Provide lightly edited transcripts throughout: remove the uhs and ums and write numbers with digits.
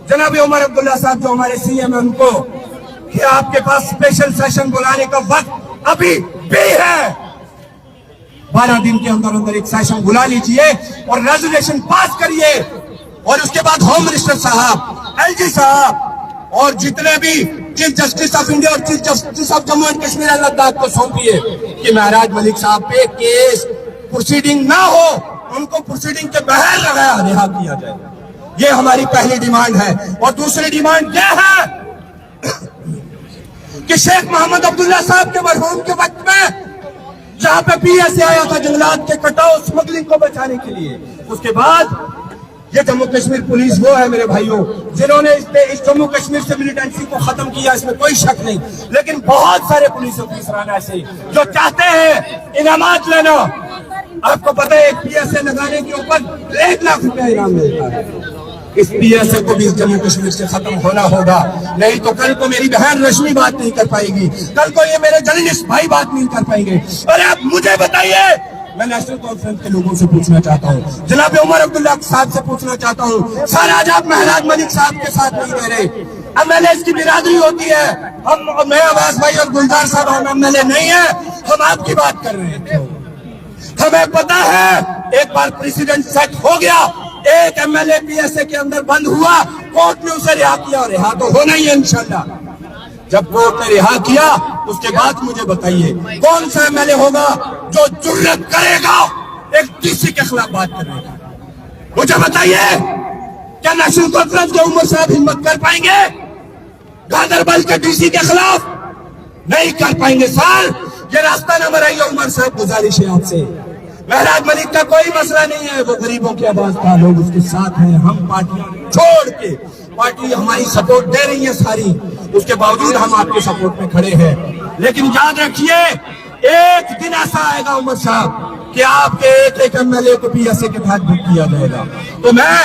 जनाब उमर अब्दुल्ला साहब जो हमारे सीएम है उनको कि आपके पास स्पेशल सेशन बुलाने का वक्त अभी भी है, 12 दिन के अंदर अंदर एक सेशन बुला लीजिए और रेजोल्यूशन पास करिए और उसके बाद होम मिनिस्टर साहब, एलजी साहब और जितने भी चीफ जस्टिस ऑफ इंडिया और chief justice of Jammu and Kashmir और लद्दाख को सौंपिए कि महराज मलिक साहब पे केस प्रोसीडिंग ना हो, उनको प्रोसीडिंग के बगैर रिहा किया जाए। ये हमारी पहली डिमांड है। और दूसरी डिमांड यह है कि शेख मोहम्मद अब्दुल्ला साहब के मरहूम के वक्त में जहां पे पीएसए आया था जंगलात के कटाव स्मगलिंग को बचाने के लिए, उसके बाद ये जम्मू कश्मीर पुलिस वो है मेरे भाइयों जिन्होंने इस जम्मू कश्मीर से मिलिटेंसी को खत्म किया, इसमें कोई शक नहीं। लेकिन बहुत सारे पुलिस ऑफिसर ऐसे जो चाहते हैं इनामात लेना। आपको पता है एक पीएसए लगाने के ऊपर 1 लाख रुपया इनाम मिलता है। इस पीएसए को भी जम्मू कश्मीर से खत्म होना होगा, नहीं तो कल को मेरी बहन रश्मि बात नहीं कर पाएगी, कल को ये मेरे जर्नलिस्ट भाई बात नहीं कर पाएंगे। और आप मुझे बताइए, मैं नेशनल कॉन्फ्रेंस के लोगों से पूछना चाहता हूँ, जनाब उमर अब्दुल्ला साहब से पूछना चाहता हूँ, सर आज आप महराज मलिक साहब के साथ नहीं दे रहे। एमएलए की बिरादरी होती है, मैं अब्बास भाई और गुलजार साहब हम एमएलए नहीं है, हम आपकी बात कर रहे हैं। हमें पता है एक बार प्रेसिडेंट सेट हो गया, एक एमएलए पीएसए के अंदर बंद हुआ, कोर्ट ने उसे रिहा किया, रिहा तो होना ही है इंशाल्लाह। जब कोर्ट ने रिहा किया उसके बाद मुझे बताइए कौन सा एमएलए होगा जो जुर्रत करेगा एक डीसी के खिलाफ बात करने का? मुझे बताइए, क्या नेशनल कॉन्फ्रेंस के उमर साहब हिम्मत कर पाएंगे गांधरबल के डीसी के खिलाफ? नहीं कर पाएंगे। सर ये रास्ता न बनाइए उमर साहब, गुजारिश है आपसे। महराज मलिक का कोई मसला नहीं है, वो गरीबों की आवाज का लोग उसके साथ हैं। हम पार्टी छोड़ के, पार्टी हमारी सपोर्ट दे रही है सारी, उसके बावजूद हम आपके सपोर्ट में खड़े हैं। लेकिन याद रखिए एक दिन ऐसा आएगा उमर साहब कि आपके एक एमएलए को पीएसए के तहत बुक किया जाएगा। तो मैं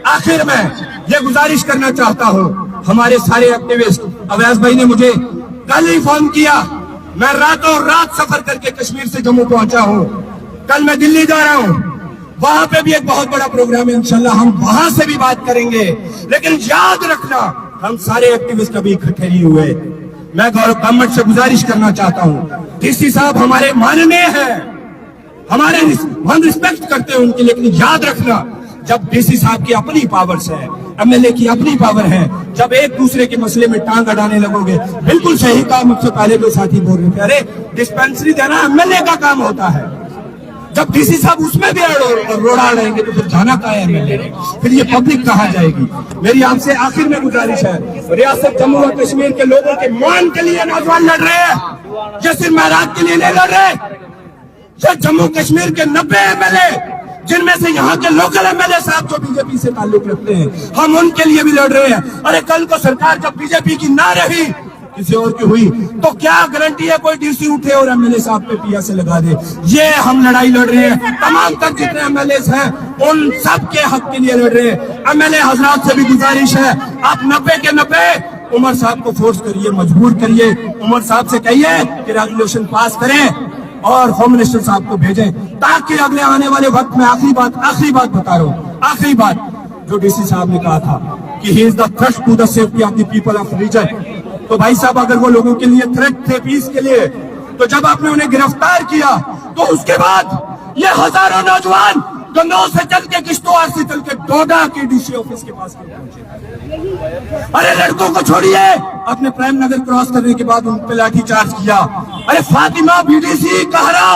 आखिर में ये गुजारिश करना चाहता हूँ, हमारे सारे एक्टिविस्ट, अवैस भाई ने मुझे कल ही फोन किया, मैं रातों रात सफर करके कश्मीर से जम्मू पहुंचा हूँ। कल मैं दिल्ली जा रहा हूँ, वहां पे भी एक बहुत बड़ा प्रोग्राम है, इंशाल्लाह हम वहां से भी बात करेंगे। लेकिन याद रखना हम सारे एक्टिविस्ट अभी इकट्ठे नहीं हुए। मैं गवर्नमेंट से गुजारिश करना चाहता हूँ, डीसी साहब हमारे माननीय हैं, हमारे हम रिस्पेक्ट करते हैं उनकी, लेकिन याद रखना जब डीसी साहब की अपनी पावर्स है, एमएलए की अपनी पावर है, जब एक दूसरे के मसले में टांग अड़ाने लगोगे, बिल्कुल सही कहा मुझसे पहले के साथी बोल रहे थे, अरे डिस्पेंसरी देना एमएलए का काम होता है। जब डीसी साहब उसमें भी रोड़ा रहेंगे तो फिर जाना कहाँ है एमएलए, फिर ये पब्लिक कहाँ जाएगी? मेरी आपसे आखिर में गुजारिश है, रियासत जम्मू और कश्मीर के लोगों के मान के लिए नौजवान लड़ रहे हैं, ये सिर्फ महराज के लिए नहीं लड़ रहे। ये जम्मू कश्मीर के 90 एमएलए जिनमें से यहाँ के लोकल एमएलए साहब जो बीजेपी से ताल्लुक रखते हैं, हम उनके लिए भी लड़ रहे हैं। अरे कल को सरकार जब बीजेपी की ना रही, किसी और की हुई, तो क्या गारंटी है कोई डीसी उठे और एमएलए साहब पे पीएसए लगा दे? ये हम लड़ाई लड़ रहे हैं, तमाम तक जितने एमएलए हैं उन सब के हक के लिए लड़ रहे हैं। एमएलए हजरात से भी गुजारिश है, आप 90 के 90 उमर साहब को फोर्स करिए, मजबूर करिए, उमर साहब से कहिए कि रेजोल्यूशन पास करें और होम मिनिस्टर साहब को भेजें, ताकि अगले आने वाले वक्त में आखिरी बात बता रहा हूँ, आखिरी बात जो डीसी साहब ने कहा था कि he is the threat to the safety of the people of region. तो भाई साहब अगर वो लोगों के लिए थ्रेट थे पीस के लिए, तो जब आपने उन्हें गिरफ्तार किया तो उसके बाद ये हजारों नौजवान गन्नौर से चल के किश्तवाड़ से चल के डोडा के डीसी ऑफिस के पास पहुंचे। अरे लड़कों को छोड़िए, अपने प्रेम नगर क्रॉस करने के बाद उन पे लाठी चार्ज किया। अरे फातिमा बीडीसी कहरा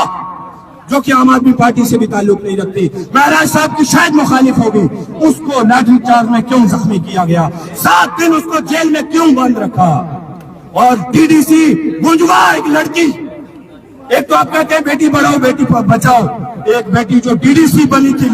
जो कि आम आदमी पार्टी से भी ताल्लुक नहीं रखती, महराज साहब की शायद मुखालिफ होगी, उसको लाठी चार्ज में क्यों जख्मी किया गया? 7 दिन उसको जेल में क्यों बंद रखा? और डीडीसी गुंजवा एक लड़की, एक तो आप कहते हैं बेटी बढ़ाओ बेटी बचाओ, एक बेटी जो डीडीसी बनी थी,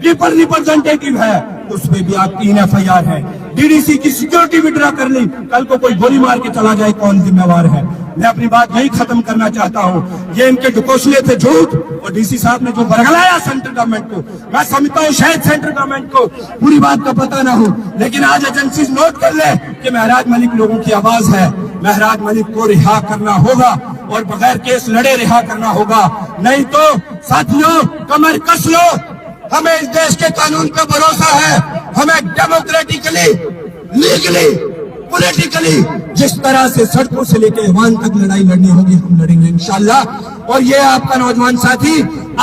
पीपल रिप्रेजेंटेटिव है, उसमें भी आप 3 FIR है। डीडीसी की सिक्योरिटी विड्रा कर ली, कल को कोई गोली मार के चला जाए कौन जिम्मेवार है? मैं अपनी बात यही खत्म करना चाहता हूँ। ये इनके जो कौशले थे झूठ, और डीसी साहब ने जो बरगलाया सेंट्रल गवर्नमेंट को, मैं समझता हूँ शायद सेंट्रल गवर्नमेंट को पूरी बात का पता ना हो, लेकिन आज एजेंसीज नोट कर ले कि महराज मलिक लोगों की आवाज है। महराज मलिक को रिहा करना होगा और बगैर केस लड़े रिहा करना होगा, नहीं तो साथियों कमर कस लो। हमें इस देश के कानून पे भरोसा है, ہمیں ڈیموکریٹکلی لیگلی پولیٹیکلی جس طرح سے سڑکوں سے لے کے ایوان تک لڑائی لڑنی ہوگی ہم لڑیں گے انشاءاللہ. اور یہ آپ کا نوجوان ساتھی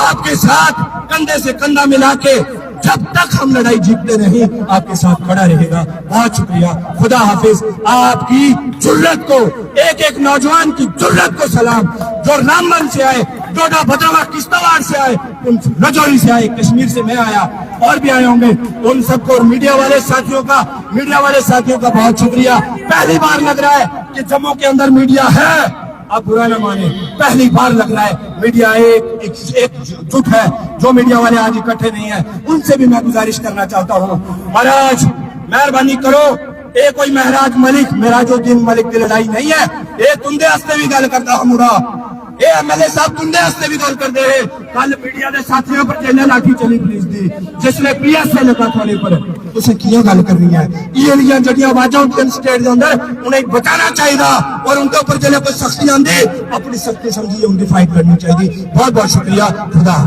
آپ کے ساتھ کندھے سے کندھا ملا کے جب تک ہم لڑائی جیتتے نہیں آپ کے ساتھ کھڑا رہے گا. بہت شکریہ. خدا حافظ. آپ کی جرت کو ایک ایک نوجوان کی جرت کو سلام. جو رامبن سے آئے, ڈوڈا بھدروا کشتواڑ سے آئے, ان رجوری سے آئے, کشمیر سے میں آیا, اور بھی آئے ہوں گے, ان سب کو, اور میڈیا والے ساتھیوں کا بہت شکریہ. پہلی بار لگ رہا ہے کہ جموں کے اندر میڈیا ہے. آپ برا نہ مانیں, پہلی بار لگ رہا ہے میڈیا ایک جٹ ہے. جو میڈیا والے آج اکٹھے نہیں ہیں ان سے بھی میں گزارش کرنا چاہتا ہوں, مہاراج مہربانی کرو. اے کوئی مہراج الدین ملک کی لڑائی نہیں ہے. اے تندے ہستے بھی گل کرتا ہوں مرا, اے ایم ایل اے صاحب تندے ہستے بھی گل کرتے ہیں. کل میڈیا دے ساتھیوں پر جیلے لاٹھی چلی پولیس دی, جس نے پی ایس اے لگا تھوڑے پر اسے کیا گل کرنی ہے. یہ لیاں جڑیاں آوازاں ان سٹیٹ دے اندر انہیں بچانا چاہیے اور ان کے اوپر جلے کوئی سختی آندی اپنی سختی سمجھیے ان کی فائٹ کرنی چاہیے. بہت بہت شکریہ. خدا.